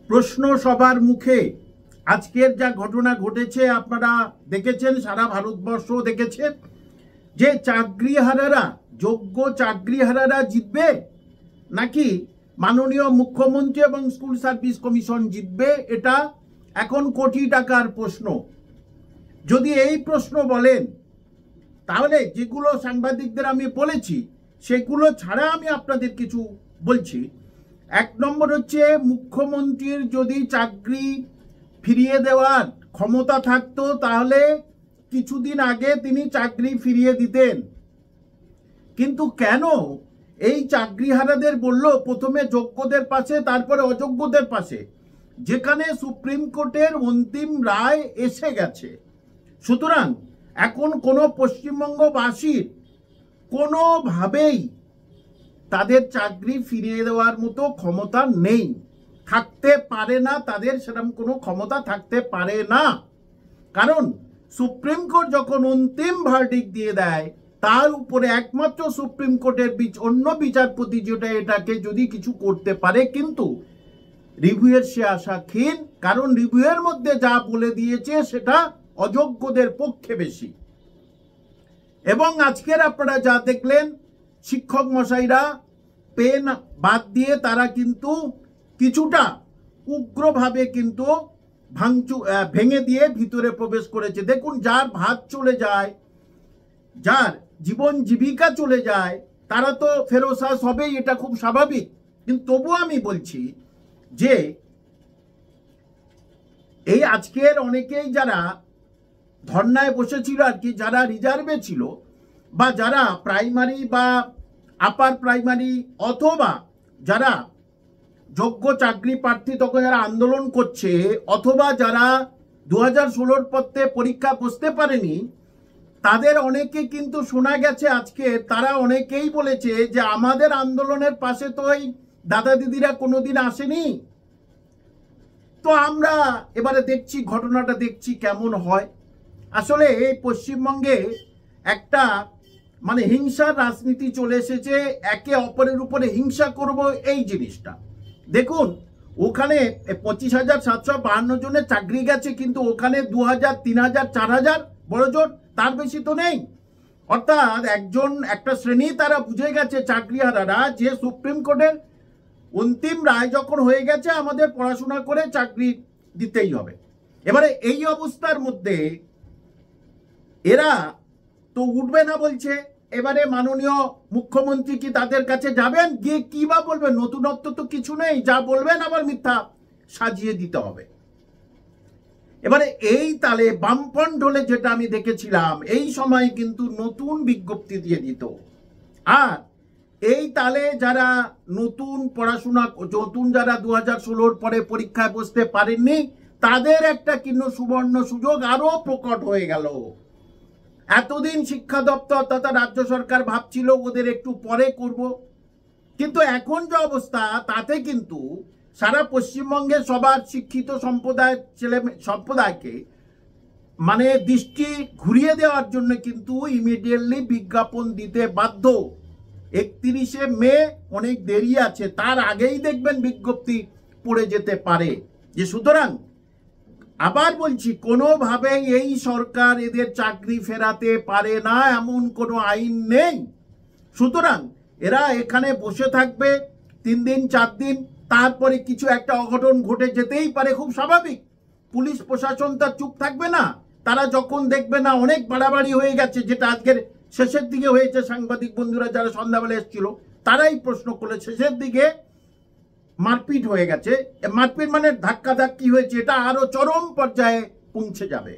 প্রশ্ন সবার মুখে আজকের যা ঘটনা ঘটেছে আপনারা দেখেছেন, সারা ভারতবর্ষ দেখেছে যে চাকরিহারারা, যোগ্য চাকরিহারারা জিতবে নাকি মাননীয় মুখ্যমন্ত্রী এবং স্কুল সার্ভিস কমিশন জিতবে। এটা এখন কোটি টাকার প্রশ্ন। যদি এই প্রশ্ন বলেন তাহলে যেগুলো সাংবাদিকদের আমি বলেছি সেগুলো ছাড়া আমি আপনাদের কিছু বলছি। এক নম্বর হচ্ছে, মুখ্যমন্ত্রীর যদি চাকরি ফিরিয়ে দেওয়ার ক্ষমতা থাকতো তাহলে কিছুদিন আগে তিনি চাকরি ফিরিয়ে দিতেন। কিন্তু কেন এই চাকরিহারাদের বলল প্রথমে যোগ্যদের পাশে তারপরে অযোগ্যদের পাশে, যেখানে সুপ্রিম কোর্টের অন্তিম রায় এসে গেছে। সুতরাং এখন কোনো পশ্চিমবঙ্গবাসীর কোনোভাবেই তাদের চাকরি ফিরিয়ে দেওয়ার মতো ক্ষমতা নেই, থাকতে পারে না, তাদের সেরকম কোনো ক্ষমতা থাকতে পারে না। কারণ সুপ্রিম কোর্ট যখন অন্তিম ভার্ডিক্ট দিয়ে দেয় তার উপরে একমাত্র সুপ্রিম কোর্টের অন্য বিচারপতি যেটা এটাকে যদি কিছু করতে পারে, কিন্তু রিভিউয়ের সে আশা ক্ষীণ। কারণ রিভিউয়ের মধ্যে যা বলে দিয়েছে সেটা অযোগ্যদের পক্ষে বেশি। এবং আজকের আপনারা যা দেখলেন, শিক্ষক মশাইরা পেন বাদ দিয়ে তারা কিন্তু কিছুটা উগ্রভাবে কিন্তু ভেঙে দিয়ে ভিতরে প্রবেশ করেছে। দেখুন, যার ভাত চলে যায়, যার জীবন জীবিকা চলে যায়, তারা তো ফেরোসাস হবেই, এটা খুব স্বাভাবিক। কিন্তু তবুও আমি বলছি যে এই আজকের অনেকেই যারা ধর্নায় বসেছিল আর কি, যারা রিজার্ভে ছিল বা যারা প্রাইমারি বা আপার প্রাইমারি অথবা যারা যোগ্য চাকরি প্রার্থী তখন যারা আন্দোলন করছে, অথবা যারা 2016 পত্রে পরীক্ষা বসতে পারেনি, তাদের অনেকে কিন্তু শোনা গেছে আজকে তারা অনেকেই বলেছে যে আমাদের আন্দোলনের পাশে তো ওই দাদা দিদিরা কোনোদিন আসেনি। তো আমরা এবারে দেখছি, ঘটনাটা দেখছি কেমন হয়। আসলে এই পশ্চিমবঙ্গে একটা হিংসার রাজনীতি চলে এসেছে, একে অপরের উপরে হিংসা করব এই জিনিসটা। দেখুন, ওখানে 25,752 জনের চাকরি গেছে, কিন্তু ওখানে 2,000, 3,000, 4,000 বড় জোর, তার বেশি তো নেই। অর্থাৎ একটা শ্রেণী তারা বুঝে গেছে চাকরিহারারা যে সুপ্রিম কোর্টের অন্তিম রায় যখন হয়ে গেছে আমাদের পড়াশোনা করে চাকরি দিতেই হবে। এবারে এই অবস্থার মধ্যে এরা তো উঠবে না বলছে। এবারে মাননীয় মুখ্যমন্ত্রী কি তাদের কাছে যাবেন, গিয়ে কি বা বলবেন? নতুনত্ব তো কিছু নেই, যা বলবেন আবার মিথ্যা সাজিয়ে দিতে হবে। এবারে এই তালে বামফ্রন্ট হলে যেটা আমি দেখেছিলাম, এই সময় কিন্তু নতুন বিজ্ঞপ্তি দিয়ে দিত। আর এই তালে যারা নতুন পড়াশোনা, নতুন যারা 2016 পরে পরীক্ষায় বসতে পারেননি, তাদের একটা কিন্তু সুবর্ণ সুযোগ আরো প্রকট হয়ে গেল। এতদিন শিক্ষা দপ্তর তথা রাজ্য সরকার ভাবছিল ওদের একটু পরে করব, কিন্তু এখন যে অবস্থা তাতে কিন্তু সারা পশ্চিমবঙ্গের সবার শিক্ষিত সম্প্রদায়কে দৃষ্টি ঘুরিয়ে দেওয়ার জন্য কিন্তু ইমিডিয়েটলি বিজ্ঞাপন দিতে বাধ্য। 31শে মে অনেক দেরি আছে, তার আগেই দেখবেন বিজ্ঞপ্তি পড়ে যেতে পারে। যে সুতরাং আবার বলছি, কোনোভাবেই এই সরকার এদের চাকরি ফেরাতে পারে না, এমন কোনো আইন নেই। সুতরাং এরা এখানে বসে থাকবে 3 দিন 4 দিন, তারপরে কিছু একটা অঘটন ঘটে যেতেই পারে, খুব স্বাভাবিক। পুলিশ প্রশাসন তার চুপ থাকবে না। তারা যখন দেখবে না অনেক বাড়াবাড়ি হয়ে গেছে, যেটা আজকের শেষের দিকে হয়েছে, সাংবাদিক বন্ধুরা যারা সন্ধ্যাবেলা এসেছিল তারাই প্রশ্ন করলে শেষের দিকে মারপিট হয়ে গেছে। মারপিট ধাক্কাধাক্কি হয়েছে, এটা আরো চরম পর্যায়ে পৌঁছে যাবে।